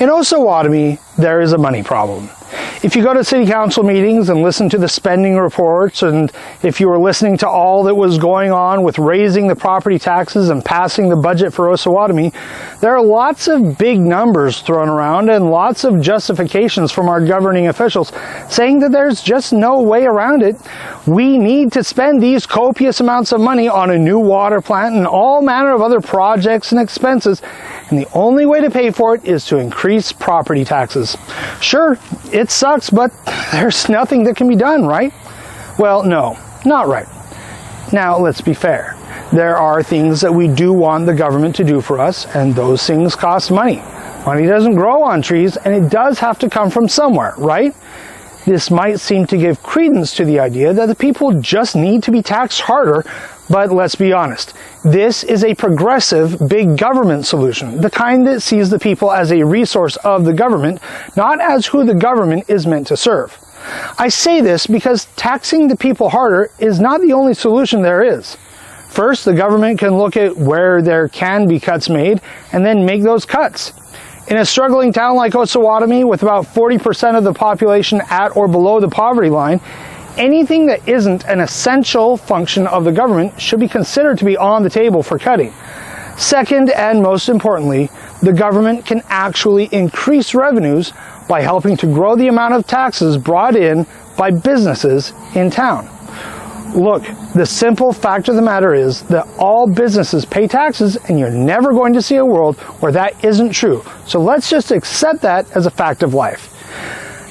In Osawatomie, there is a money problem. If you go to city council meetings and listen to the spending reports, and if you were listening to all that was going on with raising the property taxes and passing the budget for Osawatomie, there are lots of big numbers thrown around and lots of justifications from our governing officials saying that there's just no way around it. We need to spend these copious amounts of money on a new water plant and all manner of other projects and expenses, and the only way to pay for it is to increase property taxes. Sure, it sucks, but there's nothing that can be done, right? Well, no, not right. Now, let's be fair. There are things that we do want the government to do for us, and those things cost money. Money doesn't grow on trees, and it does have to come from somewhere, right? This might seem to give credence to the idea that the people just need to be taxed harder, but let's be honest. This is a progressive big government solution, the kind that sees the people as a resource of the government, not as who the government is meant to serve. I say this because taxing the people harder is not the only solution there is. First, the government can look at where there can be cuts made and then make those cuts. In a struggling town like Osawatomie, with about 40% of the population at or below the poverty line, anything that isn't an essential function of the government should be considered to be on the table for cutting. Second, and most importantly, the government can actually increase revenues by helping to grow the amount of taxes brought in by businesses in town. Look, the simple fact of the matter is that all businesses pay taxes, and you're never going to see a world where that isn't true. So let's just accept that as a fact of life.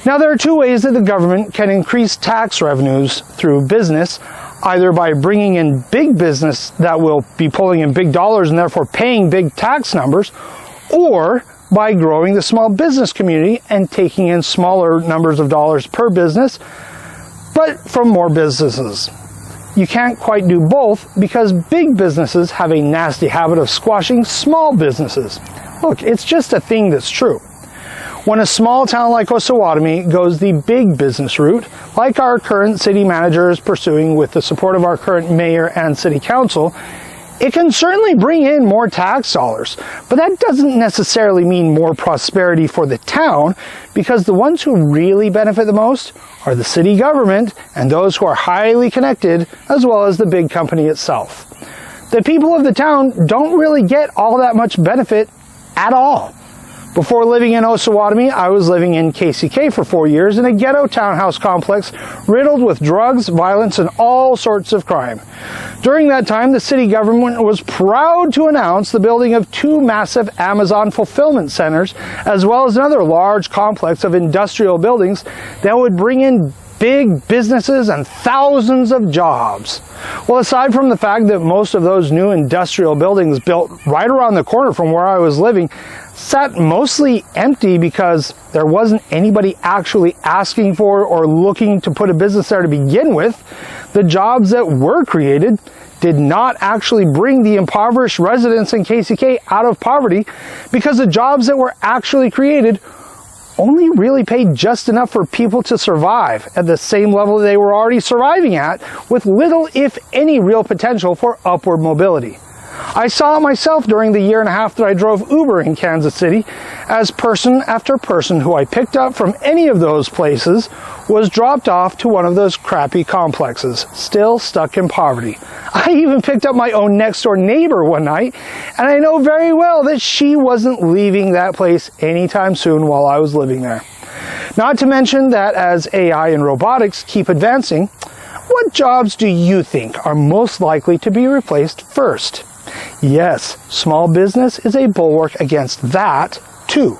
Now, there are two ways that the government can increase tax revenues through business, either by bringing in big business that will be pulling in big dollars and therefore paying big tax numbers, or by growing the small business community and taking in smaller numbers of dollars per business, but from more businesses. You can't quite do both because big businesses have a nasty habit of squashing small businesses. Look, it's just a thing that's true. When a small town like Osawatomie goes the big business route, like our current city manager is pursuing with the support of our current mayor and city council, it can certainly bring in more tax dollars, but that doesn't necessarily mean more prosperity for the town, because the ones who really benefit the most are the city government and those who are highly connected, as well as the big company itself. The people of the town don't really get all that much benefit at all. Before living in Osawatomie, I was living in KCK for 4 years in a ghetto townhouse complex riddled with drugs, violence, and all sorts of crime. During that time, the city government was proud to announce the building of 2 massive Amazon fulfillment centers, as well as another large complex of industrial buildings that would bring in big businesses and thousands of jobs. Well, aside from the fact that most of those new industrial buildings built right around the corner from where I was living sat mostly empty because there wasn't anybody actually asking for or looking to put a business there to begin with, the jobs that were created did not actually bring the impoverished residents in KCK out of poverty, because the jobs that were actually created only really paid just enough for people to survive at the same level they were already surviving at, with little, if any, real potential for upward mobility. I saw it myself during the year and a half that I drove Uber in Kansas City, as person after person who I picked up from any of those places was dropped off to one of those crappy complexes, still stuck in poverty. I even picked up my own next-door neighbor one night, and I know very well that she wasn't leaving that place anytime soon while I was living there. Not to mention that as AI and robotics keep advancing, what jobs do you think are most likely to be replaced first? Yes, small business is a bulwark against that, too.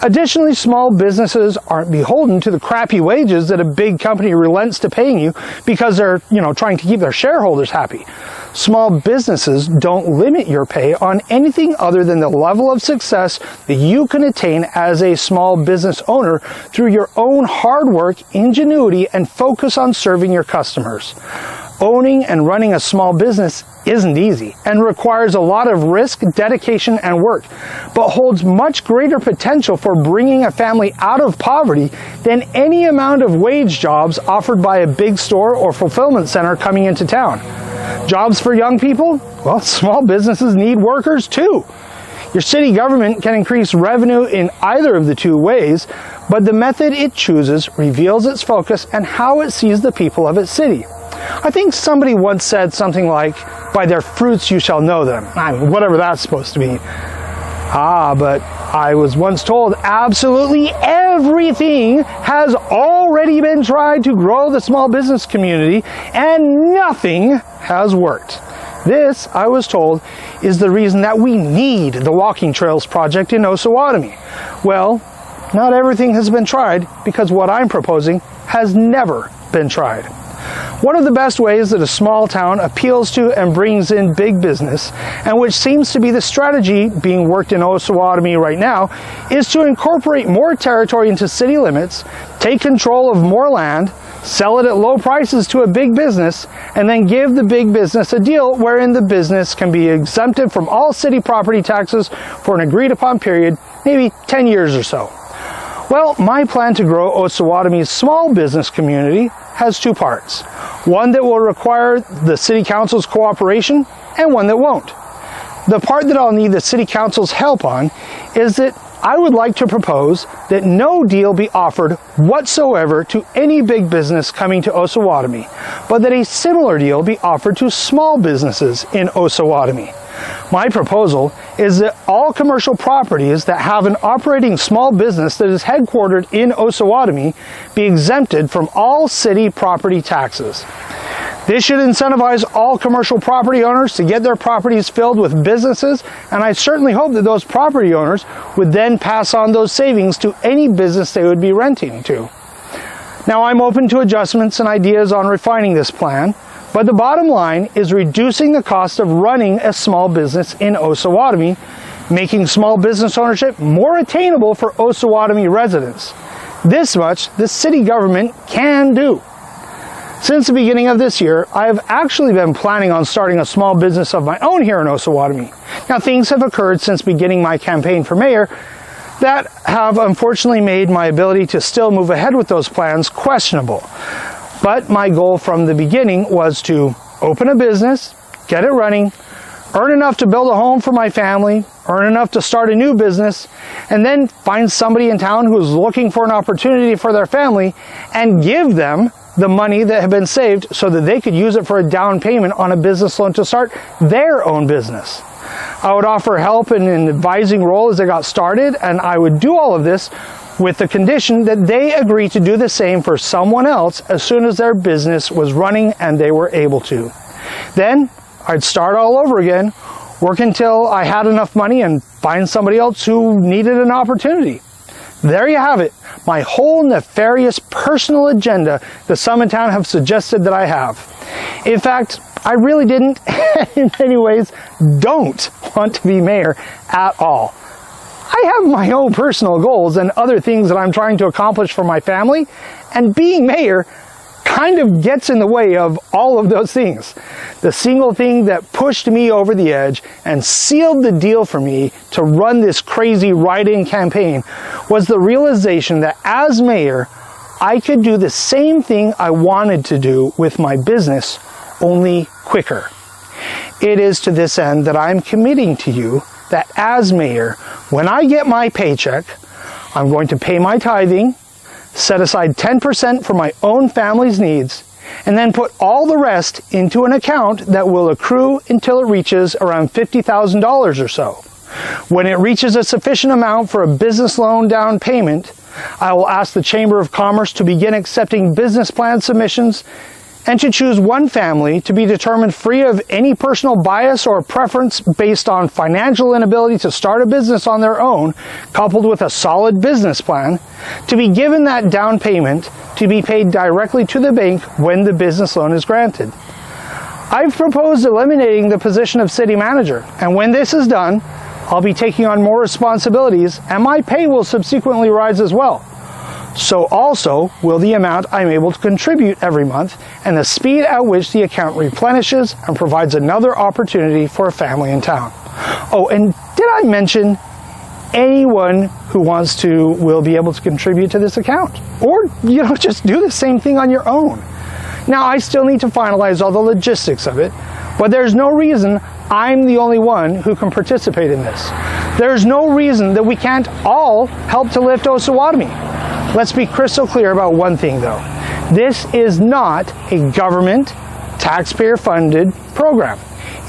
Additionally, small businesses aren't beholden to the crappy wages that a big company relents to paying you because they're, trying to keep their shareholders happy. Small businesses don't limit your pay on anything other than the level of success that you can attain as a small business owner through your own hard work, ingenuity, and focus on serving your customers. Owning and running a small business isn't easy and requires a lot of risk, dedication, and work, but holds much greater potential for bringing a family out of poverty than any amount of wage jobs offered by a big store or fulfillment center coming into town. Jobs for young people? Well, small businesses need workers too. Your city government can increase revenue in either of the two ways, but the method it chooses reveals its focus and how it sees the people of its city. I think somebody once said something like, "By their fruits you shall know them." I mean, whatever that's supposed to mean. But I was once told absolutely everything has already been tried to grow the small business community and nothing has worked. This, I was told, is the reason that we need the Walking Trails project in Osawatomie. Well, not everything has been tried because what I'm proposing has never been tried. One of the best ways that a small town appeals to and brings in big business, and which seems to be the strategy being worked in Osawatomie right now, is to incorporate more territory into city limits, take control of more land, sell it at low prices to a big business, and then give the big business a deal wherein the business can be exempted from all city property taxes for an agreed upon period, maybe 10 years or so. Well, my plan to grow Osawatomie's small business community has two parts. One that will require the City Council's cooperation and one that won't. The part that I'll need the City Council's help on is that I would like to propose that no deal be offered whatsoever to any big business coming to Osawatomie, but that a similar deal be offered to small businesses in Osawatomie. My proposal is that all commercial properties that have an operating small business that is headquartered in Osawatomie be exempted from all city property taxes. This should incentivize all commercial property owners to get their properties filled with businesses, and I certainly hope that those property owners would then pass on those savings to any business they would be renting to. Now, I'm open to adjustments and ideas on refining this plan, but the bottom line is reducing the cost of running a small business in Osawatomie, making small business ownership more attainable for Osawatomie residents. This much the city government can do. Since the beginning of this year, I have actually been planning on starting a small business of my own here in Osawatomie. Now, things have occurred since beginning my campaign for mayor that have unfortunately made my ability to still move ahead with those plans questionable. But my goal from the beginning was to open a business, get it running, earn enough to build a home for my family, earn enough to start a new business, and then find somebody in town who is looking for an opportunity for their family and give them the money that had been saved so that they could use it for a down payment on a business loan to start their own business. I would offer help in an advising role as they got started, and I would do all of this with the condition that they agree to do the same for someone else as soon as their business was running and they were able to. Then I'd start all over again, work until I had enough money and find somebody else who needed an opportunity. There you have it, my whole nefarious personal agenda that some in town have suggested that I have. In fact, I really didn't, in many ways, don't want to be mayor at all. I have my own personal goals and other things that I'm trying to accomplish for my family, and being mayor kind of gets in the way of all of those things. The single thing that pushed me over the edge and sealed the deal for me to run this crazy write-in campaign was the realization that as mayor, I could do the same thing I wanted to do with my business, only quicker. It is to this end that I'm committing to you that as mayor, when I get my paycheck, I'm going to pay my tithing, set aside 10% for my own family's needs, and then put all the rest into an account that will accrue until it reaches around $50,000 or so. When it reaches a sufficient amount for a business loan down payment, I will ask the Chamber of Commerce to begin accepting business plan submissions and to choose one family to be determined free of any personal bias or preference based on financial inability to start a business on their own, coupled with a solid business plan, to be given that down payment to be paid directly to the bank when the business loan is granted. I've proposed eliminating the position of city manager, and when this is done, I'll be taking on more responsibilities and my pay will subsequently rise as well. So also will the amount I'm able to contribute every month and the speed at which the account replenishes and provides another opportunity for a family in town. Oh, and did I mention anyone who wants to will be able to contribute to this account? Or, just do the same thing on your own. Now, I still need to finalize all the logistics of it, but there's no reason I'm the only one who can participate in this. There's no reason that we can't all help to lift Osawatomie. Let's be crystal clear about one thing though. This is not a government, taxpayer-funded program.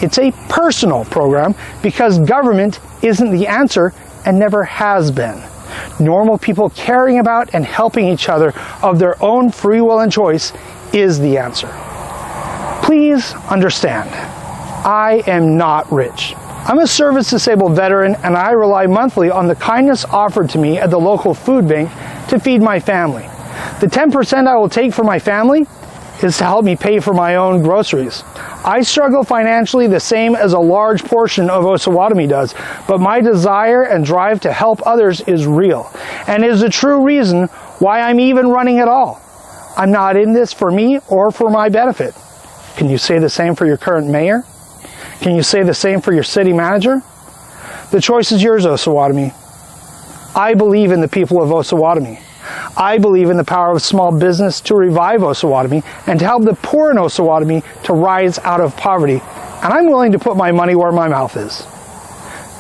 It's a personal program because government isn't the answer and never has been. Normal people caring about and helping each other of their own free will and choice is the answer. Please understand, I am not rich. I'm a service-disabled veteran and I rely monthly on the kindness offered to me at the local food bank to feed my family. The 10% I will take for my family is to help me pay for my own groceries. I struggle financially the same as a large portion of Osawatomie does, but my desire and drive to help others is real and is the true reason why I'm even running at all. I'm not in this for me or for my benefit. Can you say the same for your current mayor? Can you say the same for your city manager? The choice is yours, Osawatomie. I believe in the people of Osawatomie. I believe in the power of small business to revive Osawatomie and to help the poor in Osawatomie to rise out of poverty. And I'm willing to put my money where my mouth is.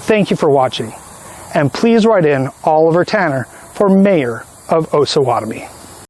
Thank you for watching. And please write in Oliver Tanner for Mayor of Osawatomie.